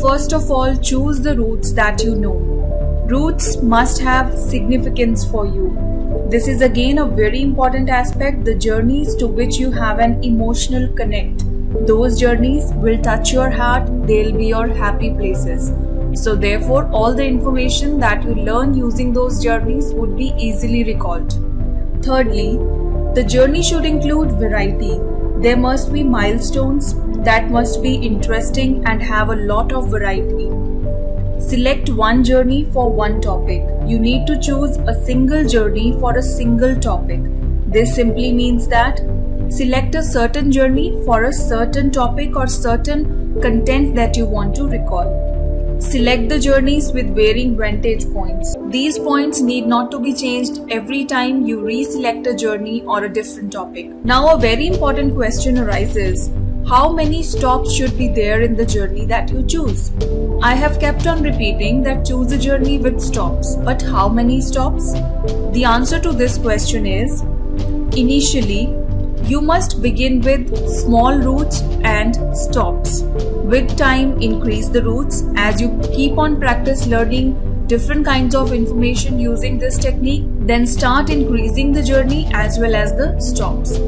First of all, choose the routes that you know. Routes must have significance for you. This is again a very important aspect, the journeys to which you have an emotional connect. Those journeys will touch your heart, they'll be your happy places. So therefore, all the information that you learn using those journeys would be easily recalled. Thirdly, the journey should include variety. There must be milestones that must be interesting and have a lot of variety. Select one journey for one topic. You need to choose a single journey for a single topic. This simply means that select a certain journey for a certain topic or certain content that you want to recall. Select the journeys with varying vantage points. These points need not to be changed every time you reselect a journey or a different topic. Now a very important question arises. How many stops should be there in the journey that you choose? I have kept on repeating that choose a journey with stops, but how many stops? The answer to this question is, initially, you must begin with small routes and stops. With time, increase the routes. As you keep on practice learning different kinds of information using this technique, then start increasing the journey as well as the stops.